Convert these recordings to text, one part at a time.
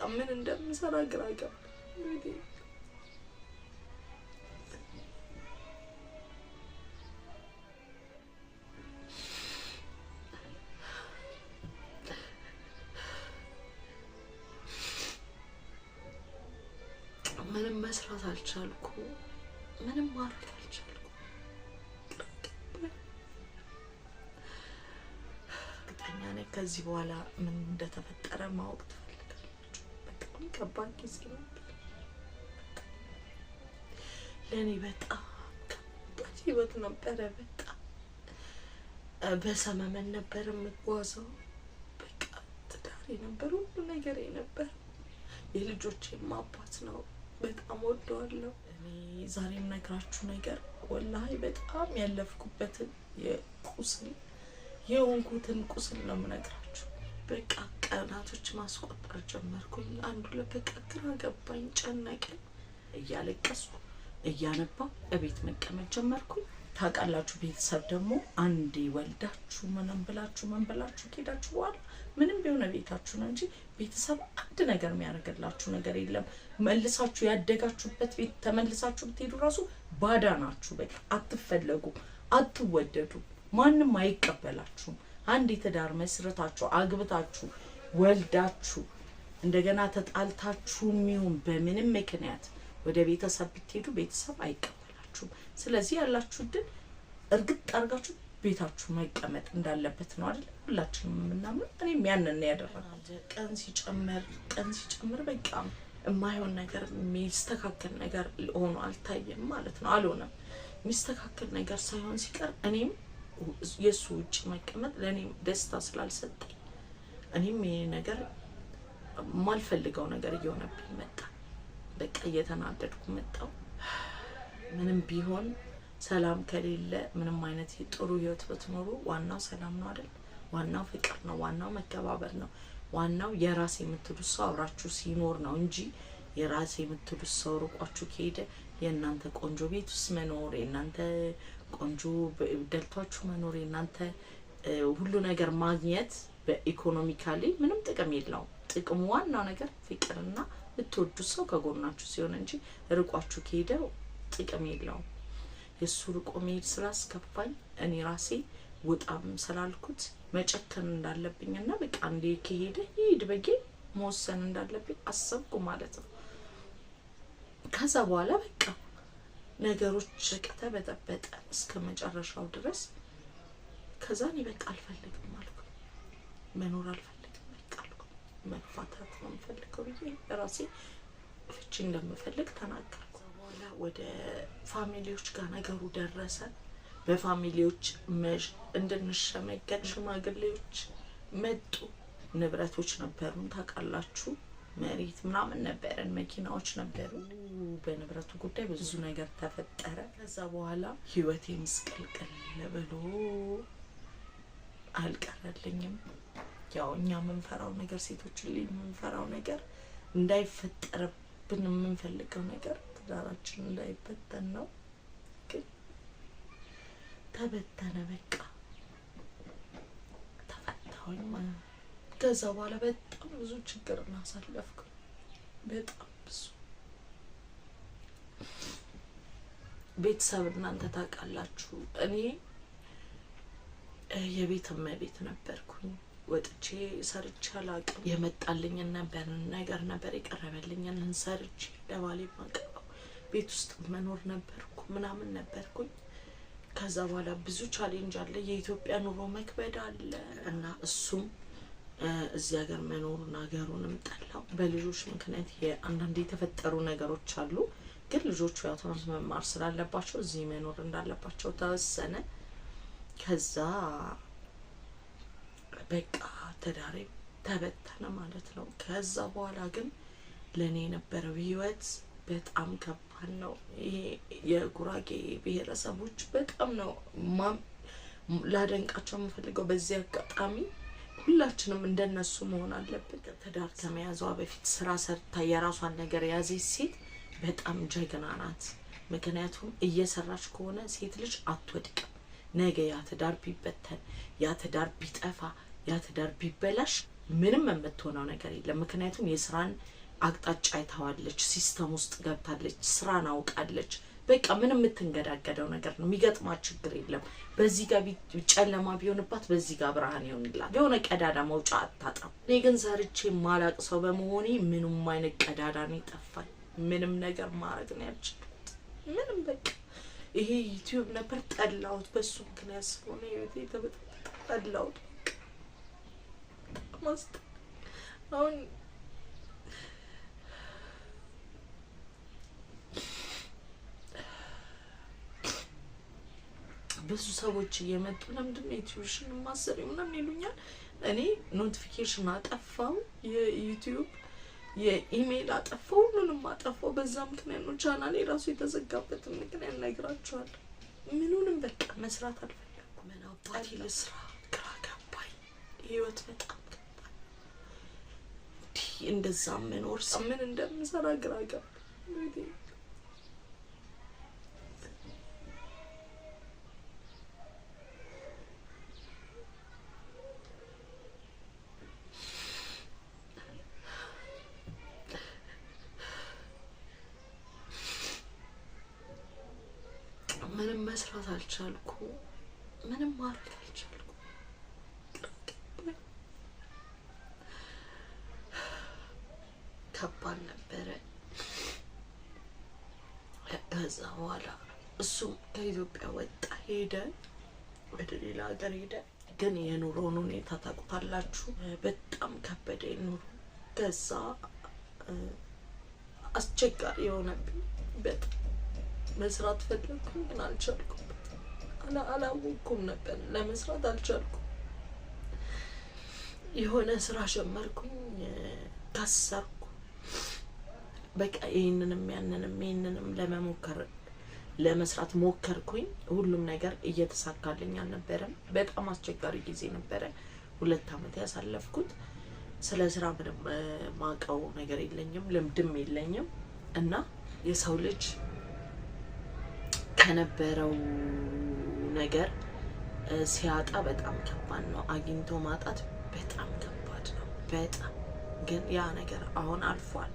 ምን እንደምሰራ ግራ ገባኝ ምንም መስራት አልቻልኩ ምንም ማድረግ አልቻልኩ ግጠኛ ነኝ ከዚህ በኋላ ምን እንደተፈጠረ ማወቅ ትፈልጋለች በጣም ከባድ ጊዜ ነው ለኔ በጣም ከባድ ህይወት ነበረ በጣም በሰመመን ነበር የምጓዘው በቃ ትዳሬ ነበር ሁሉ ነገር ነበር የልጆቼ አባት ነው በጣም ወደዋለሁ እኔ ዛሬም ነግራችሁ ነገር ወላሂ በጣም ያለፍኩበትን የቁስል የሆንኩትን ቁስል ነው የምነግራችሁ በቃ ቀናቶች ማስቆጠር ጀመርኩኝ አንዱ ለበቃ ግራ ገባኝ ጨነቀኝ እያለቀስኩ እያነባው እቤት መቀመጥ ጀመርኩኝ ታውቃላችሁ ቤተሰብ ደግሞ አንዴ ወልዳችሁ ምን ብላችሁ ሄዳችሁ በኋላ ምንም ቢሆን ቤታችሁ ነው እንጂ ቤተሰብ አንድ ነገር የሚያደርግላችሁ ነገር የለም መልሳችሁ ያደጋችሁበት ቤት ተመልሳችሁ ብትሄዱ ራሱ ባዳ ናችሁ በቃ አትፈለጉ አትወደዱ ማንንም አይቀበላችሁም አንዴ ትዳር መስርታችሁ አግብታችሁ ወልዳችሁ እንደገና ተጣልታችሁ ሚውን በምንም ምክንያት ወደ ቤተሰብ ብትሄዱ ቤተሰብ አይቀበላችሁም ስለዚህ ያላችሁ ድል እርግጥ አርጋችሁ ቤታችሁ መቀመጥ እንዳለበት ነው አይደል ሁላችንም ምናምን እኔም ያንን ያደረኩት ቀን ሲጨመር በቃ የማይሆን ነገር የሚስተካከል ነገር ሆኖ አልታየም ማለት ነው አልሆነም የሚስተካከል ነገር ሳይሆን ሲቀር እኔም የሱ ውጭ መቀመጥ ለኔ ደስታ ስላልሰጠኝ እኔም ይሄ ነገር ማልፈልገው ነገር እየሆነብኝ መጣ በቃ እየተናደድኩ መጣው ምንም ቢሆን ሰላም ከሌለ ምንም አይነት ጥሩ ህይወት ብትኖሩ ዋናው ሰላም ነው አይደል ዋናው ፍቅር ነው ዋናው መከባበር ነው ዋናው የራስ የምትሉት ሰው አብራችሁ ሲኖር ነው እንጂ የራስ የምትሉት ሰው ርቋችሁ ከሄደ የእናንተ ቆንጆ ቤት ውስጥ መኖር የእናንተ ቆንጆ ደልቷችሁ መኖር የእናንተ ሁሉ ነገር ማግኘት በኢኮኖሚካሊ ምንም ጥቅም የለውም ጥቅሙ ዋናው ነገር ፍቅርና ልትወዱት ሰው ከጎናችሁ ሲሆን እንጂ ርቋችሁ ከሄደ ጥቅም የለውም የሱ ርቆ መሄድ ስላስከፋኝ እኔ ራሴ ወጣም ስላልኩት መጨከን እንዳለብኝና በቃ እንዴ ከሄደ ይሄድ በጌ መወሰን እንዳለብኝ አሰብኩ ማለት ነው ከዛ በኋላ በቃ ነገሮች ከተበጠበጠ እስከ መጨረሻው ድረስ ከዛ እኔ በቃ አልፈልግም አልኩ መኖር አልፈልግም በቃ አልኩ መፋታት ነው የምፈልገው ብዬ ራሴ ፍቺ እንደምፈልግ ተናገርኩ በኋላ ወደ ፋሚሊዎች ጋር ነገሩ ደረሰ በፋሚሊዎች እንድንሸመገል ሽማግሌዎች መጡ ንብረቶች ነበሩን ታውቃላችሁ መሬት ምናምን ነበረን መኪናዎች ነበሩ በንብረቱ ጉዳይ ብዙ ነገር ተፈጠረ ከዛ በኋላ ህይወቴ ምስቅልቅል ብሎ አልቀረልኝም ያው እኛ ምንፈራው ነገር ሴቶች ላይ ምንፈራው ነገር እንዳይፈጠርብን ምንፈልገው ነገር ትዳራችን እንዳይበተን ነው ግን ተበተነ በቃ ተፈታሁኝ ከዛ በኋላ በጣም ብዙ ችግር እናሳለፍኩ በጣም ብዙ ቤተሰብ እናንተ ታውቃላችሁ እኔ የቤት እመቤት ነበርኩኝ ወጥቼ ሰርቼ አላውቅም የመጣልኝ ነገር ነበር የቀረበልኝን ሰርቼ ለባሌ ማቀበው ቤት ውስጥ መኖር ነበርኩ ምናምን ነበርኩኝ ከዛ በኋላ ብዙ ቻሌንጅ አለ የኢትዮጵያ ኑሮ መክበድ አለ እና እሱም እዚህ ሀገር መኖሩን ሀገሩንም ጠላው በልጆች ምክንያት አንዳንዴ የተፈጠሩ ነገሮች አሉ ግን ልጆቹ ያው ትምህርት መማር ስላለባቸው እዚህ መኖር እንዳለባቸው ተወሰነ ከዛ በቃ ተዳሬ ተበተነ ማለት ነው ከዛ በኋላ ግን ለኔ የነበረው ህይወት በጣም ከባድ ነው ይሄ የጉራጌ ብሔረሰቦች በጣም ነው ላደንቃቸው የምፈልገው በዚህ አጋጣሚ ሁላችንም እንደነሱ መሆን አለበት ተዳር ከመያዟ በፊት ስራ ሰርታ የራሷን ነገር ያዘች ሴት በጣም ጀግና ናት ምክንያቱም እየሰራች ከሆነ ሴት ልጅ አትወድቅም ነገ ያ ተዳር ቢበተን ያ ተዳር ቢጠፋ ያ ተዳር ቢበላሽ ምንም የምትሆነው ነገር የለም። ምክንያቱም የስራን አቅጣጫ አይታዋለች፣ ሲስተም ውስጥ ገብታለች፣ ስራን አውቃለች። በቃ ምንም የምትንገዳገደው ነገር ነው። የሚገጥማት ችግር የለም። በዚህ ጋር ጨለማ ቢሆንባት በዚህ ጋር ብርሃን ይሆንላት። የሆነ ቀዳዳ መውጫ አታጣም። እኔ ግን ሰርቼ ማላቅ ሰው በመሆኔ ምንም አይነት ቀዳዳ ነው የጠፋኝ። ምንም ነገር ማድረግ ነው ያልቻልኩት። ምንም በቃ ይሄ ዩቲዩብ ነበር ጠላሁት። በሱ ምክንያት ስለሆነ ህይወቴ ጠላሁት። ማስተ አሁን ብዙ ሰዎች እየመጡ ለምንድነው ዩቲዩብሽን ማሰሪው ምናምን ይሉኛል። እኔ ኖቲፊኬሽን አጠፋው፣ የዩቲዩብ የኢሜል አጠፋው፣ ሁሉንም አጠፋው። በዛ ምክንያት ነው ቻናሌ ራሱ የተዘጋበት ምክንያት ነግራችኋለሁ። ምኑንም በቃ መስራት አልፈለኩም። ምን አባቴ ልስራ ግራ ገባኝ። ህይወት በጣም ገባኝ። እንደዛ መኖር ምን እንደምሰራ ግራ ገባኝ። ምንም መስራት አልቻልኩ። ምንም ማድረግ አልቻልኩ። ከባድ ነበረ። ከዛ በኋላ እሱም ከኢትዮጵያ ወጣ፣ ሄደ፣ ወደ ሌላ ሀገር ሄደ። ግን የኑሮውን ሁኔታ ታውቁታላችሁ። በጣም ከበደ ኑሮ። ከዛ አስቸጋሪ የሆነብኝ በጣም መስራት ፈለኩኝ ግን አልቻልኩም። አላወኩም ነበር ለመስራት አልቻልኩም። የሆነ ስራ ጀመርኩኝ፣ ከሰርኩ። በቃ ይሄንንም ያንንም ለመሞከር ለመስራት ሞከርኩኝ። ሁሉም ነገር እየተሳካልኝ አልነበረም። በጣም አስቸጋሪ ጊዜ ነበረ 2 አመት ያሳለፍኩት። ስለ ስራ ምንም ማቀው ነገር የለኝም፣ ልምድም የለኝም። እና የሰው ልጅ ከነበረው ነገር ሲያጣ በጣም ከባድ ነው። አግኝቶ ማጣት በጣም ከባድ ነው። በጣም ግን ያ ነገር አሁን አልፏል።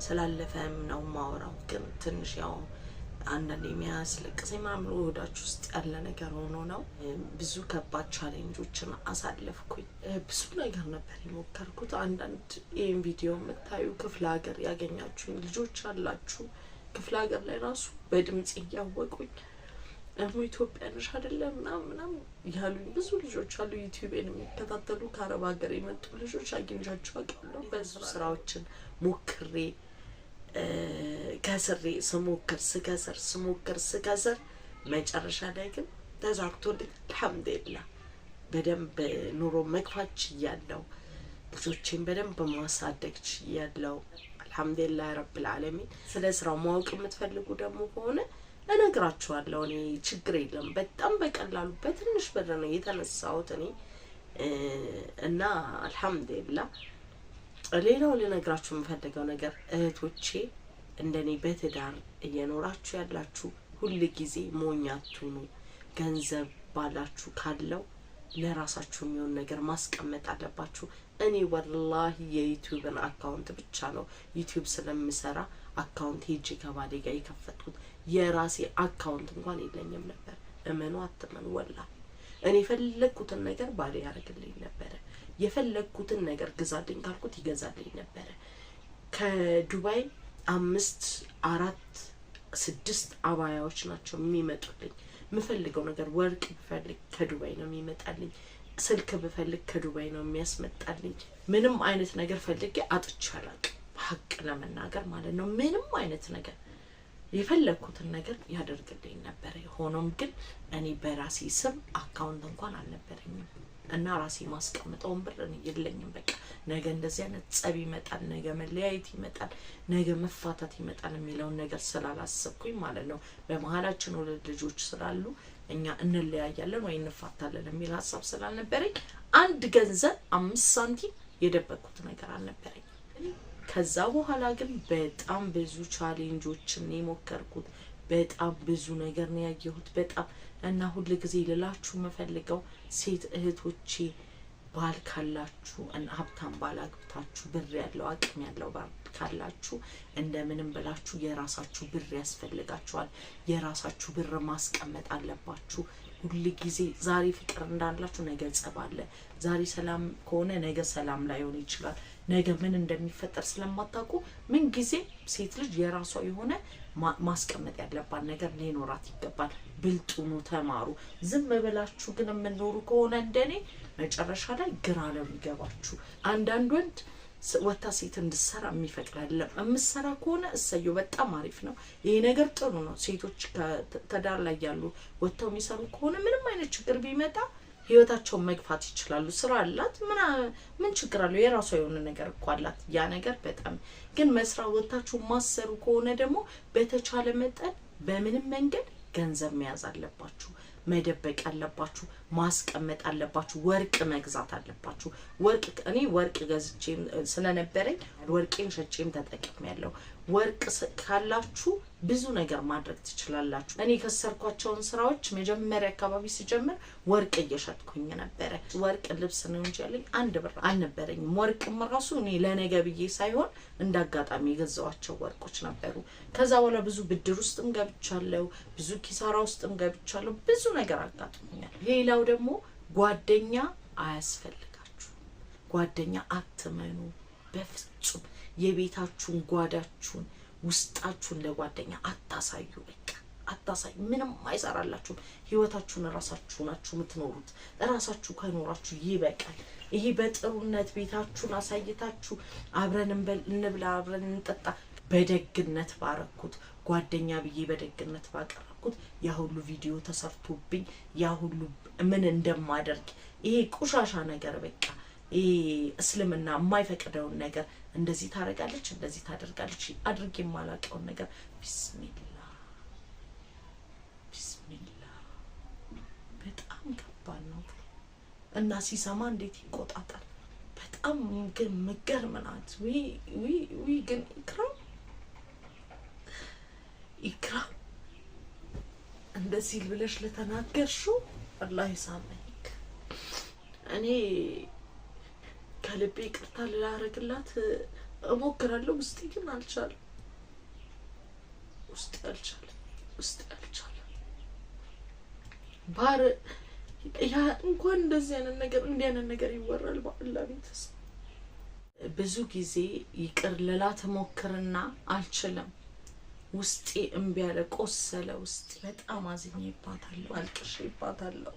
ስላለፈም ነው ማወራው። ግን ትንሽ ያው አንዳንዴ የሚያስለቅሰኝ ምናምን ወዳችሁ ውስጥ ያለ ነገር ሆኖ ነው። ብዙ ከባድ ቻሌንጆችን አሳለፍኩኝ። ብዙ ነገር ነበር የሞከርኩት። አንዳንድ ይሄን ቪዲዮ የምታዩ ክፍለ ሀገር ያገኛችሁ ልጆች አላችሁ። ክፍለ ሀገር ላይ ራሱ በድምጽ እያወቁኝ ኢትዮጵያ ነሽ አይደለም ምናምን ያሉኝ ብዙ ልጆች አሉ። ዩቲዩብን የሚከታተሉ ከአረብ ሀገር የመጡ ልጆች አግኝቻቸው አውቃለሁ። ብዙ ስራዎችን ሞክሬ ከስሬ ስሞክር ስከስር መጨረሻ ላይ ግን ተሳክቶልኝ አልሐምዱሊላህ በደንብ ኑሮ መግፋት ችያለሁ። ልጆቼን በደንብ ማሳደግ ችያለሁ። አልሐምዱሊላህ ረብል ዓለሚን። ስለ ስራው ማወቅ የምትፈልጉ ደግሞ ከሆነ እነግራችኋለሁ። እኔ ችግር የለም። በጣም በቀላሉ በትንሽ ብር ነው የተነሳሁት እኔ እና አልሐምዱሊላህ። ሌላው ልነግራችሁ የምፈልገው ነገር እህቶቼ እንደኔ በትዳር እየኖራችሁ ያላችሁ ሁሉ ጊዜ ሞኝ አትሁኑ። ገንዘብ ባላችሁ ካለው ለራሳችሁ የሚሆን ነገር ማስቀመጥ አለባችሁ። እኔ ወላሂ የዩቲዩብን አካውንት ብቻ ነው ዩቲዩብ ስለምሰራ አካውንት ሄጄ ከባሌ ጋር የከፈትኩት። የራሴ አካውንት እንኳን የለኝም ነበር። እመኑ አትመኑ ወላሂ እኔ የፈለኩትን ነገር ባሌ ያደርግልኝ ነበር። የፈለኩትን ነገር ግዛልኝ ካልኩት ይገዛልኝ ነበር። ከዱባይ 5 4 6 አባያዎች ናቸው የሚመጡልኝ። ምፈልገው ነገር ወርቅ ብፈልግ ከዱባይ ነው የሚመጣልኝ። ስልክ ብፈልግ ከዱባይ ነው የሚያስመጣልኝ። ምንም አይነት ነገር ፈልጌ አጥቻለሁ። ሀቅ ለመናገር ማለት ነው። ምንም አይነት ነገር የፈለኩትን ነገር ያደርግልኝ ነበር። ሆኖም ግን እኔ በራሴ ስም አካውንት እንኳን አልነበረኝም እና ራሴ ማስቀመጠው ብር የለኝም። በቃ ነገ እንደዚህ አይነት ጸብ ይመጣል፣ ነገ መለያየት ይመጣል፣ ነገ መፋታት ይመጣል የሚለውን ነገር ስላላሰብኩኝ ማለት ነው። በመሀላችን ሁለት ልጆች ስላሉ እኛ እንለያያለን ወይ እንፋታለን የሚል ሀሳብ ስላልነበረኝ አንድ ገንዘብ 5 ሳንቲም የደበቅኩት ነገር አልነበረኝ። ከዛ በኋላ ግን በጣም ብዙ ቻሌንጆችን የሞከርኩት፣ በጣም ብዙ ነገር ነው ያየሁት። በጣም እና ሁሉ ጊዜ ልላችሁ መፈልገው ሴት እህቶቼ ባል ካላችሁ ሀብታም ባል አግብታችሁ ብር ያለው አቅም ያለው ባል ካላችሁ እንደምንም ብላችሁ የራሳችሁ ብር ያስፈልጋችኋል። የራሳችሁ ብር ማስቀመጥ አለባችሁ። ሁሉ ጊዜ ዛሬ ፍቅር እንዳላችሁ ነገ ጸብ አለ። ዛሬ ሰላም ከሆነ ነገ ሰላም ላይሆን ይችላል። ነገ ምን እንደሚፈጠር ስለማታውቁ ምን ጊዜ ሴት ልጅ የራሷ የሆነ ማስቀመጥ ያለባት ነገር ሊኖራት ይገባል። ብልጡኑ ተማሩ። ዝም ብላችሁ ግን የምትኖሩ ከሆነ እንደኔ መጨረሻ ላይ ግራ ነው የሚገባችሁ። አንዳንድ ወንድ ወታ ሴት እንድትሰራ የሚፈቅድ አይደለም። የምትሰራ ከሆነ እሰየው በጣም አሪፍ ነው። ይሄ ነገር ጥሩ ነው። ሴቶች ከተዳር ላይ ያሉ ወጥተው የሚሰሩ ከሆነ ምንም አይነት ችግር ቢመጣ ህይወታቸውን መግፋት ይችላሉ። ስራ አላት ምን ችግር አለው? የራሷ የሆነ ነገር እኮ አላት። ያ ነገር በጣም ግን መስራት ወጥታችሁ ማሰሩ ከሆነ ደግሞ በተቻለ መጠን በምንም መንገድ ገንዘብ መያዝ አለባችሁ። መደበቅ አለባችሁ። ማስቀመጥ አለባችሁ። ወርቅ መግዛት አለባችሁ። እኔ ወርቅ ገዝቼ ስለነበረኝ ወርቄን ሸጬም ተጠቅሜያለሁ። ወርቅ ካላችሁ ብዙ ነገር ማድረግ ትችላላችሁ። እኔ ከሰርኳቸውን ስራዎች መጀመሪያ አካባቢ ሲጀምር ወርቅ እየሸጥኩኝ ነበረ። ወርቅ ልብስ ነው እንጂ ያለኝ 1 ብር አልነበረኝም። ወርቅም ራሱ እኔ ለነገ ብዬ ሳይሆን እንዳጋጣሚ የገዛዋቸው ወርቆች ነበሩ። ከዛ በኋላ ብዙ ብድር ውስጥም ገብቻለሁ፣ ብዙ ኪሳራ ውስጥም ገብቻለሁ። ብዙ ነገር አጋጥሞኛል። ሌላው ደግሞ ጓደኛ አያስፈልጋችሁ። ጓደኛ አትመኑ በፍጹም። የቤታችሁን ጓዳችሁን ውስጣችሁን ለጓደኛ አታሳዩ። በቃ አታሳዩ። ምንም አይሰራላችሁም። ህይወታችሁን ራሳችሁ ናችሁ የምትኖሩት። ራሳችሁ ከኖራችሁ ይበቃል። ይሄ በጥሩነት ቤታችሁን አሳይታችሁ አብረን እንብላ አብረን እንጠጣ በደግነት ባረኩት ጓደኛ ብዬ በደግነት ባቀረብኩት ያ ሁሉ ቪዲዮ ተሰርቶብኝ ያ ሁሉ ምን እንደማደርግ ይሄ ቆሻሻ ነገር በቃ ይሄ እስልምና የማይፈቅደውን ነገር እንደዚህ ታረጋለች እንደዚህ ታደርጋለች አድርጌ የማላውቀውን ነገር ቢስሚላህ በጣም ከባድ ነው እና ሲሰማ እንዴት ይቆጣጣል። በጣም ግን መገርም ናት። ዊ ግን ኢክራም እንደዚህ ብለሽ ለተናገርሽው አላህ ይሳመኝ። እኔ ከልቤ ይቅርታ ላደርግላት እሞክራለሁ። ውስጤ ግን አልቻለም። ውስጤ አልቻለም። ባር ያ እንኳን እንደዚህ አይነት ነገር ይወራል በአላህ ቤተስ። ብዙ ጊዜ ይቅር ልላት ሞክርና አልችልም። ውስጤ እምቢ ያለ ቆሰለ። ውስጤ በጣም አዝኜባታለሁ፣ አልቅሼባታለሁ።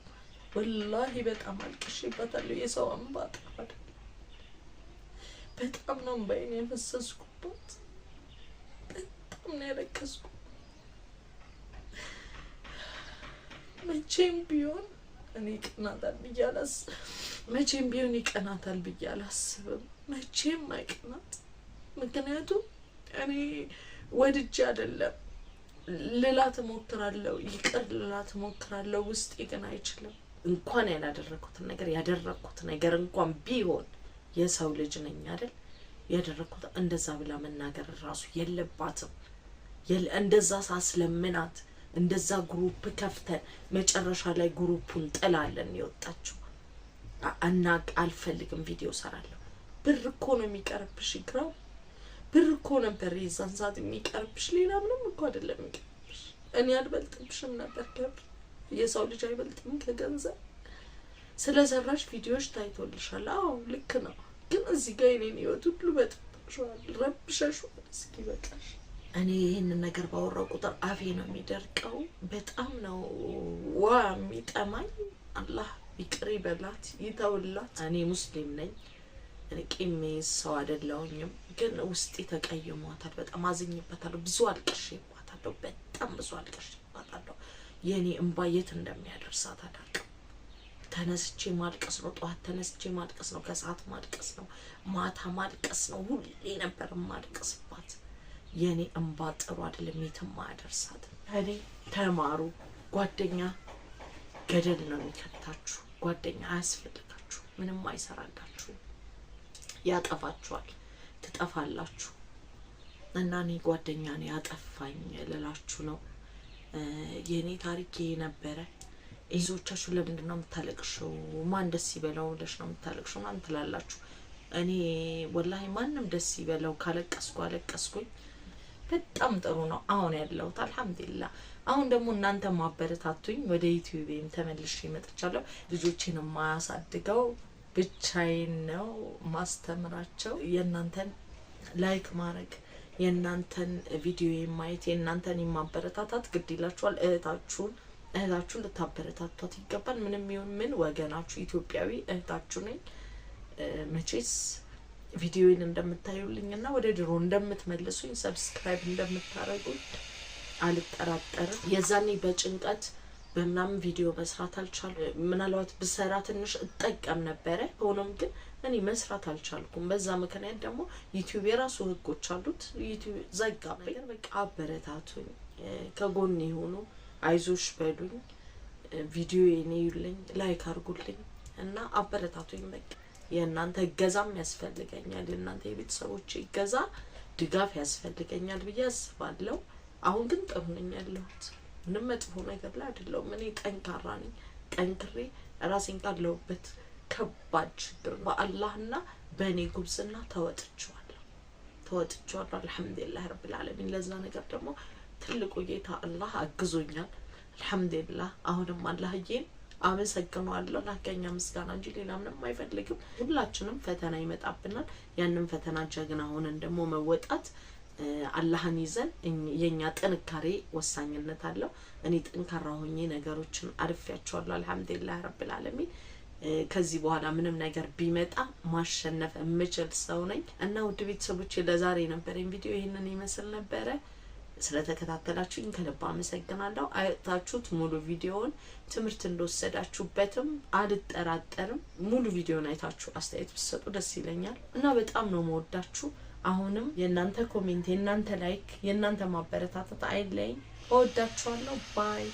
ወላሂ በጣም አልቅሼባታለሁ። የሰው እንባ አይደለም። በጣም ነው እንባዬን የፈሰስኩባት። በጣም ነው ያለቀስኩት። መቼም ቢሆን ይቀናታል ብዬ አላስብም። መቼም አይቀናት። ምክንያቱም እኔ ወድጄ አይደለም ልላት እሞክራለሁ፣ ይቅር ልላት እሞክራለሁ። ውስጤ ግን አይችልም። እንኳን ያላደረኩትን ነገር ያደረኩት ነገር እንኳን ቢሆን የሰው ልጅ ነኝ አይደል? ያደረኩት እንደዛ ብላ መናገር ራሱ የለባትም። እንደዛ ሳስለምናት እንደዛ ግሩፕ ከፍተን መጨረሻ ላይ ግሩፑን ጥላለን የወጣችው እና አልፈልግም ቪዲዮ ሰራለሁ። ብር እኮ ነው የሚቀርብሽ ይግራው። ብር እኮ ነበር የዛን ሰዓት የሚቀርብሽ። ሌላ ምንም እኮ አይደለም የሚቀርብሽ። እኔ አልበልጥብሽም ነበር ከብር። የሰው ልጅ አይበልጥም ከገንዘብ። ስለሰራሽ ቪዲዮዎች ታይቶልሻል። አዎ ልክ ነው። ግን እዚህ ጋር የኔን ህይወት ሁሉ በጥብጥሻል፣ ረብሸሽዋል። እስኪ በቃሽ። እኔ ይሄንን ነገር ባወራው ቁጥር አፌ ነው የሚደርቀው። በጣም ነው የሚጠማኝ። አላህ ይቅር ይበላት ይተውላት። እኔ ሙስሊም ነኝ። እኔ ቂሜ ሰው አይደለሁኝም። ግን ውስጤ ተቀይሟታል። በጣም አዝኜበታለሁ። ብዙ አልቅሼባታለሁ። በጣም ብዙ አልቅሼባታለሁ። የኔ እንባ የት እንደሚያደርሳት አላውቅም። ተነስቼ ማልቀስ ነው። ጠዋት ተነስቼ ማልቀስ ነው። ከሰዓት ማልቀስ ነው። ማታ ማልቀስ ነው። ሁሌ ነበር ማልቀስባት። የኔ እንባ ጥሩ አይደለም፣ የትም አያደርሳት። እኔ ተማሩ። ጓደኛ ገደል ነው የሚከታችሁ። ጓደኛ አያስፈልጋችሁ። ምንም አይሰራላችሁ። ያጠፋችኋል፣ ትጠፋላችሁ። እና እኔ ጓደኛ ነው ያጠፋኝ ልላችሁ ነው። የኔ ታሪክ ይሄ ነበረ። ይዞቻችሁ ለምንድነው የምታለቅሽው? ማን ደስ ይበለው ለሽ ነው የምታለቅሽው? ማን ትላላችሁ? እኔ ወላሂ ማንም ደስ ይበለው ካለቀስኩ አለቀስኩኝ። በጣም ጥሩ ነው አሁን ያለሁት አልহামዱሊላህ። አሁን ደግሞ እናንተ ማበረታቱኝ ወደ ዩቲዩብም ተመልሼ መጥቻለሁ። ልጆቼን ማያሳድገው ብቻዬን ነው ማስተምራቸው። የእናንተን ላይክ ማድረግ የእናንተን ቪዲዮ ማየት የእናንተን ማበረታታት ግድ ይላችኋል። እህታችሁን ልታበረታቷት ይገባል። ምንም ይሁን ምን ወገናችሁ ኢትዮጵያዊ እህታችሁ ነኝ። መቼስ ቪዲዮውን እንደምታዩልኝና ወደ ድሮ እንደምትመልሱኝ ሰብስክራይብ እንደምታረጉኝ አልጠራጠርም። የዛኔ በጭንቀት በምናምን ቪዲዮ መስራት አልቻልኩም። ምናልባት ብሰራ ትንሽ እጠቀም ነበር። ሆኖም ግን እኔ መስራት አልቻልኩም። በዛ ምክንያት ደግሞ ዩቲዩብ የራሱ ህጎች አሉት። ዩቲዩብ ዘጋብኝ። በቃ አበረታቱኝ፣ ከጎን ይሁኑ፣ አይዞሽ በሉኝ፣ ቪዲዮዬን ይዩልኝ፣ ላይክ አድርጉልኝ እና አበረታቱኝ። በቃ የእናንተ እገዛም ያስፈልገኛል። የእናንተ የቤተሰቦች እገዛ ድጋፍ ያስፈልገኛል ብዬ አስባለሁ። አሁን ግን ጥሩ ነኝ ያለሁት። ምንም መጥፎ ነገር ላይ አይደለሁም። እኔ ጠንካራ ነኝ። ጠንክሬ ራሴን ካለሁበት ከባድ ችግር በአላህና በእኔ ጉብዝና ተወጥቻለሁ አልহামዱሊላህ ረብል ዓለሚን። ለዛ ነገር ደግሞ ትልቁ ጌታ አላህ አግዞኛል አልহামዱሊላህ። አሁንም አላህዬን አመሰግናለሁ። ላከኛ ምስጋና እንጂ ሌላ ምንም አይፈልግም። ሁላችንም ፈተና ይመጣብናል። ያንን ፈተና ጀግና ሆነን ደግሞ መወጣት አላህን ይዘን የኛ ጥንካሬ ወሳኝነት አለው። እኔ ጠንካራ ሆኜ ነገሮችን አርፌያቸዋለሁ አልহামዱሊላህ ረብል ዓለሚን። ከዚህ በኋላ ምንም ነገር ቢመጣ ማሸነፍ የምችል ሰው ነኝ እና ውድ ቤተሰቦቼ ለዛሬ የነበረኝ ቪዲዮ ይሄንን ይመስል ነበረ። ስለተከታተላችሁኝ ከልብ አመሰግናለሁ። አይታችሁት ሙሉ ቪዲዮውን ትምህርት እንደወሰዳችሁበትም አልጠራጠርም። ሙሉ ቪዲዮውን አይታችሁ አስተያየት ብትሰጡ ደስ ይለኛል እና በጣም ነው የምወዳችሁ። አሁንም የእናንተ ኮሜንት፣ የእናንተ ላይክ፣ የእናንተ ማበረታታት አይለኝ። እወዳችኋለሁ። ባይ